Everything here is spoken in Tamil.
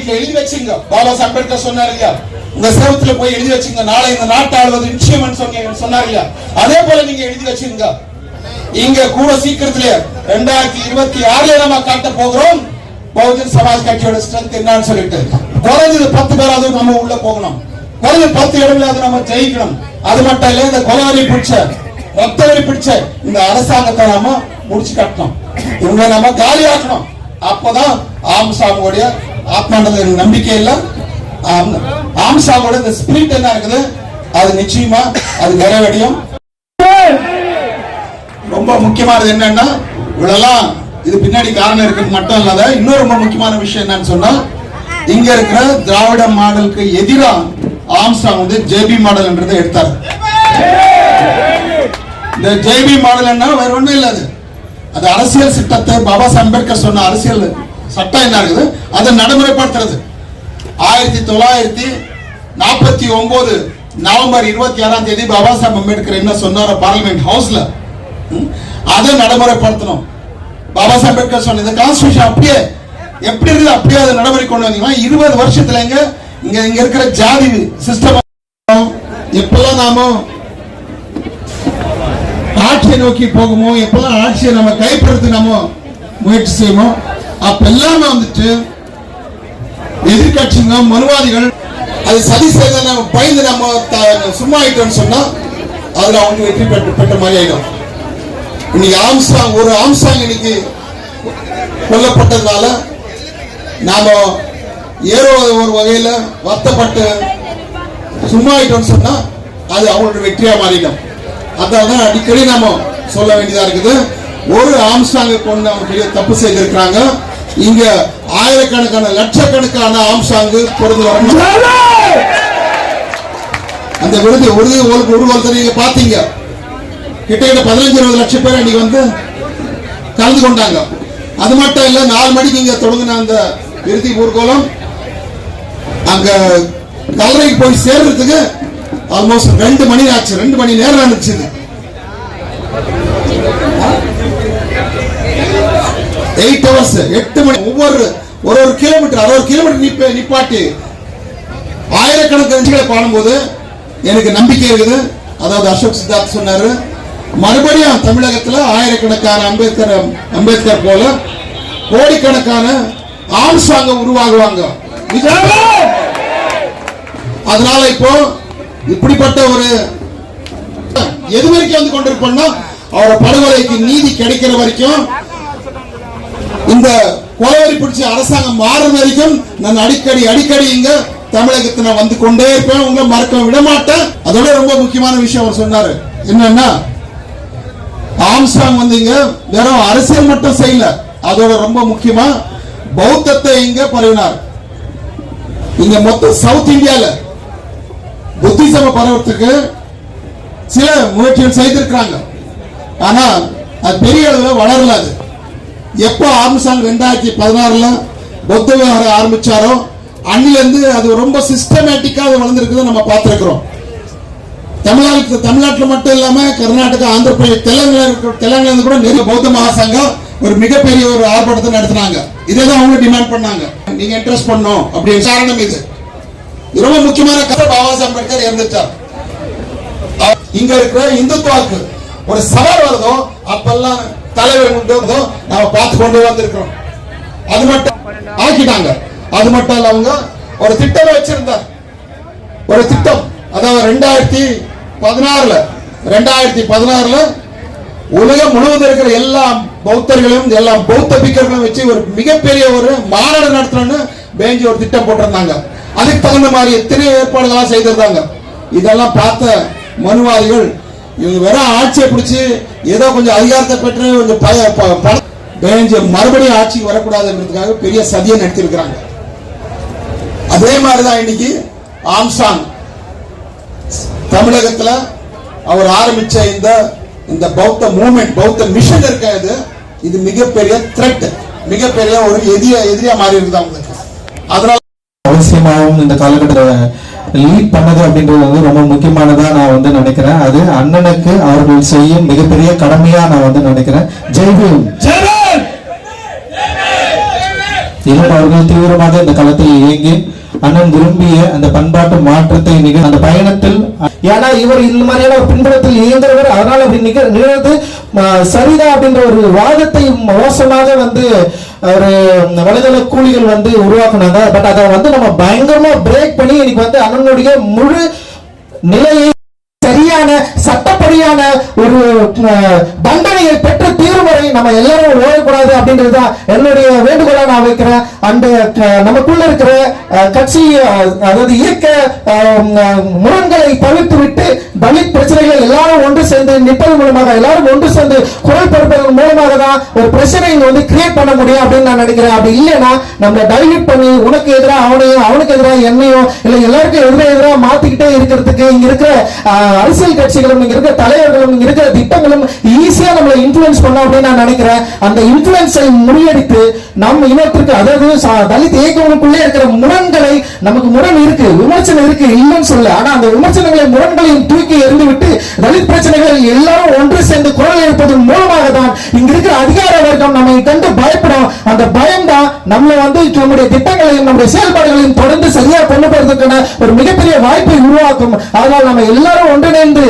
வீட்டுல எழுதி வச்சுங்க. பாபா சாஹேப் அம்பேத்கர் சொன்னார் இல்லையா, உங்க செவத்துல போய் எழுதி வச்சுங்க, நாளை இந்த நாட்டை ஆளுவது நிச்சயம் சொன்னார் இல்லையா, அதே போல நீங்க எழுதி வச்சுங்க. இங்க கூட சீக்கிரத்திலே 2026 நம்ம காட்ட போகிறோம் பகுஜன் சமாஜ் கட்சியோட ஸ்ட்ரென்த் என்னன்னு சொல்லிட்டு. குறைஞ்சது 10 பேராவது நம்ம உள்ள போகணும், குறைஞ்சது 10 இடங்களாவது நம்ம ஜெயிக்கணும். அது மட்டும் இல்ல, இந்த கொலவரி பிடிச்ச ரத்தவரி பிடிச்ச இந்த அரசாங்கத்தை நாம முடிச்சு கட்டணும், இவங்க நம்ம காலி ஆக்கணும். அப்பதான் ஆம்சாவோடைய ஆத்மானது நம்பிக்கை இல்ல, ஆம்சாவோட இந்த ஸ்பிரிட் என்ன இருக்குது அது நிச்சயமா அது நிறைவடையும். ரொம்ப முக்கியமானது என்னன்னா, இவ்வளவு இது பின்னாடி காரணம் இருக்கு மட்டும் இல்லாத இன்னொரு ரொம்ப முக்கியமான விஷயம் என்னன்னு சொன்னா, இங்க இருக்கிற திராவிட மாடலுக்கு எதிரா ஆம்சாங் வந்து ஜேபி மாடல்ன்றதை எடுத்தார். இந்த ஜேபி மாடல் என்ன வேற ஒண்ணும் இல்ல, அது அரசியல் சட்டத்தை பாபா சாஹேப் அம்பேத்கர் சொன்ன அரசியல் சட்டம் என்ன இருக்குது அதை நடைமுறைப்படுத்துறது. 1949 நவம்பர் 26 பாபா சாஹேப் அம்பேத்கர் என்ன சொன்னார் பார்லிமெண்ட் ஹவுஸ்ல, அதை நடைமுறைப்படுத்தணும். பாபா சாஹேப் அம்பேத்கர் சொன்ன இந்த கான்ஸ்டிடியூஷன் அப்படியே எப்படி இருக்குது அப்படியே அதை நடைமுறை கொண்டு வந்தீங்கன்னா 20 வருஷத்துல இங்க இருக்கிற ஜாதி சிஸ்டம் எப்பெல்லாம் நாம ஆட்சியை நோக்கி போகுமோ, எப்பெல்லாம் ஆட்சியை நம்ம கைப்படுத்த நம்ம முயற்சி செய்வோம், அப்பெல்லாம் வந்துட்டு எதிர்கட்சிங்க மனுவாதிகள் அது சதி செய்த நம்ம பயந்து நம்ம சும்மா ஆயிட்டோம்னு சொன்னா அதுல அவங்க வெற்றி பெற்ற மாதிரி ஆயிடும். இன்னைக்கு ஆம்சாங் ஒரு ஆம்சாங் இன்னைக்கு கொல்லப்பட்டதுனால நாம ஏதோ ஒரு வகையில வருத்தப்பட்டு சும்மா ஆயிட்டோம்னு சொன்னா அது அவங்களோட வெற்றியா மாறிடும். அதான் அடிக்கடி நாம சொல்ல வேண்டியதா இருக்குது. ஒரு ஆம்சாங்க கொண்டு அவங்க பெரிய தப்பு செய்திருக்கிறாங்க. இங்க ஆயிரக்கணக்கான லட்சக்கணக்கான ஆம்சாங்கு பொருள் வரணும். அந்த விருது ஒருவருத்தர் நீங்க பாத்தீங்க, கிட்டத்தட்ட 15-20 லட்சம் பேர் இன்னைக்கு வந்து கலந்து கொண்டாங்க. அது மட்டும் இல்ல, 4 மணிக்கு இங்க தொடங்கின அந்த இறுதி ஊர்கோலம் அங்க கல்லறைக்கு போய் சேர்றதுக்கு ஆல்மோஸ்ட் 2 மணி ஆச்சு, 2 மணி நேரம் ஆச்சு. 8 hours 8 மணி ஒரு கிலோமீட்டர் 60 கிலோமீட்டர் நிப்பாட்டி ஆயிரக்கணக்கான பாடும்போது எனக்கு நம்பிக்கை இருக்குது. அதாவது அசோக் சித்தார்த் சொன்னாரு, மறுபடியும் தமிழகத்துல ஆயிரக்கணக்கான அம்பேத்கர் போல கோடிக்கணக்கான ஆம்சாங்க உருவாகுவாங்க. அதனால இப்போ இப்படிப்பட்ட ஒரு எது வரைக்கும் வந்து கொண்டிருப்போம்னா அவரோட படுகொலைக்கு நீதி கிடைக்கிற வரைக்கும், இந்த கொலவரி பிடிச்ச அரசாங்கம் மாறுற வரைக்கும் நான் அடிக்கடி இங்க தமிழகத்தை நான் வந்து கொண்டே இருப்பேன், உங்களை மறக்க விட மாட்டேன். அதோட ரொம்ப முக்கியமான விஷயம் அவர் சொன்னாரு என்னன்னா, ஆம்சாங் வந்து இங்க வெறும் அரசியல் மட்டும் செய்யல, அதோட ரொம்ப முக்கியமா பௌத்தத்தை இங்க பரவினார். இங்க மொத்த சவுத் இந்தியால புத்திசம பரவத்துக்கு சில முயற்சிகள் செய்திருக்கிறாங்க. ஆனா அது பெரிய அளவில் வளரல. அது எப்போ ஆம்சாங் 2016 புத்த விவகாரம் ஆரம்பிச்சாரோ அன்னிலிருந்து அது ரொம்ப சிஸ்டமேட்டிக்கா வளர்ந்துருக்குது நம்ம பார்த்திருக்கிறோம். தமிழ்நாட்டில் மட்டும் இல்லாம கர்நாடகா, ஆந்திர பிரதேஷ், தெலுங்கானா கூட நிறைய பௌத்த மகாசங்கம் ஒரு மிகப்பெரிய ஒரு ஆர்ப்பாட்டத்தை நடத்தினாங்க. இதேதான் அவங்க டிமாண்ட் பண்ணாங்க, நீங்க இன்ட்ரெஸ்ட் பண்ணும் அப்படின்னு. காரணம் இது ரொம்ப முக்கியமான கதை. பாபா சாஹேப் அம்பேத்கர் இறந்துட்டார். இங்க இருக்கிற இந்துத்துவாக்கு ஒரு சவால் வருதோ அப்பெல்லாம் தலைவர் நாம பார்த்து கொண்டு வந்திருக்கிறோம். அது மட்டும் ஆக்கிட்டாங்க. அது மட்டும் இல்ல, அவங்க ஒரு திட்டம் வச்சிருந்தார். ஒரு திட்டம், அதாவது 2016 உலகம் முழுவதும் இருக்கிற எல்லா பௌத்தர்களையும் எல்லா பௌத்த பிக்கர்களையும் வச்சு ஒரு மிகப்பெரிய ஒரு மாநாடு நடத்தணும்னு பேஞ்சி ஒரு திட்டம் போட்டிருந்தாங்க. அதுக்கு தகுந்த மாதிரி எத்தனையோ ஏற்பாடுகளாக செய்திருந்தாங்க. இதெல்லாம் பார்த்த மனுவாதிகள் இவங்க வெறும் ஆட்சியை பிடிச்சி ஏதோ கொஞ்சம் அதிகாரத்தை பெற்று கொஞ்சம் மறுபடியும் ஆட்சிக்கு வரக்கூடாதுன்றதுக்காக பெரிய சதியை நடத்திருக்கிறாங்க. அதே மாதிரிதான் இன்னைக்கு ஆம்சாங் தமிழகத்துல அவர் ஆரம்பிச்ச இந்த பௌத்த மூவ்மெண்ட், பௌத்த மிஷன் இருக்காது, இது மிகப்பெரிய த்ரெட், மிகப்பெரிய ஒரு எதிரியா மாறி இருக்குது அவங்களுக்கு. அதனால அவசியமாகவும் இந்த காலகட்டத்தில் லீட் பண்ணது அப்படின்றது வந்து ரொம்ப முக்கியமானதா நான் வந்து நினைக்கிறேன். அது அண்ணனுக்கு அவர்கள் செய்யும் மிகப்பெரிய கடமையா நான் வந்து நினைக்கிறேன். ஜெய்பீம். இளம் அவர்கள் தீவிரமாக இந்த களத்தில் இயங்கி அண்ணன் விரும்பிய அந்த பண்பாட்டு மாற்றத்தை அந்த பயணத்தில், ஏன்னா இவர் இந்த மாதிரியான ஒரு பின்புலத்தில் இயங்குறவர், அதனால அப்படி நிகழ்ந்து சரிதான் அப்படின்ற ஒரு வாதத்தை மோசமாக வந்து ஒரு வலைதள கூலிகள் வந்து உருவாக்குனாங்க. பட் அதை வந்து நம்ம பயங்கரமா பிரேக் பண்ணி இன்னைக்கு வந்து அண்ணனுடைய முழு நிலையை சரியான சட்டப்படியான ஒரு தண்டனையை பெற்ற தீர்வு வரை நம்ம எல்லாரும் ஓடக்கூடாது அப்படின்றதுதான் என்னுடைய வேண்டுகோளா நான் வைக்கிறேன். அந்த நமக்குள்ள இருக்கிற கட்சி, அதாவது இயக்க முரண்களை தவிர்த்து விட்டு தலித் பிரச்சனைகள் எல்லாரும் ஒன்று சேர்ந்து நிற்பது மூலமாக, எல்லாரும் ஒன்று சேர்ந்து குரல் கொடுப்பதன் மூலமாக தான் ஒரு பிரச்சனை வந்து கிரியேட் பண்ண முடியும் அப்படின்னு நான் நினைக்கிறேன். அப்படி இல்லைன்னா நம்ம டைல்யூட் பண்ணி உனக்கு எதிராக அவனையும் அவனுக்கு எதிராக என்னையும் இல்லை எல்லாருக்கும் எதிராக மாத்திக்கிட்டே இருக்கிறதுக்கு இங்க இருக்கிற அரசியல் கட்சிகளும் இங்க இருக்கிற தலைவர்களும் இங்க இருக்கிற திட்டங்களும் ஈஸியா நம்மளை இன்ஃபுளுன்ஸ் பண்ணோம் அப்படின்னு நான் நினைக்கிறேன். அந்த இன்ஃபுளுன்ஸை முறியடித்து நம்ம இனத்திற்கு, அதாவது தலித் இயக்கங்களுக்குள்ளே இருக்கிற முரண்களை, நமக்கு முரண் இருக்கு, விமர்சனம் இருக்கு, இல்லைன்னு சொல்ல, ஆனா அந்த விமர்சனங்களை முரண்களையும் தூக்கி எறிந்து விட்டு தலித் பிரச்சனைகள் எல்லாரும் ஒன்று சேர்ந்து குரல் எழுப்பதன் மூலமாக தான் இங்க இருக்கிற அதிகார வர்க்கம் நம்மை கண்டு பயப்படும். அந்த பயம் தான் நம்மளை வந்து நம்முடைய திட்டங்களையும் நம்முடைய செயல்பாடுகளையும் தொடர்ந்து சரியா கொண்டு போறதுக்கான ஒரு மிகப்பெரிய வாய்ப்பை உருவாக்கும். அதனால் நம்ம எல்லாரும் ஒன்றிணைந்து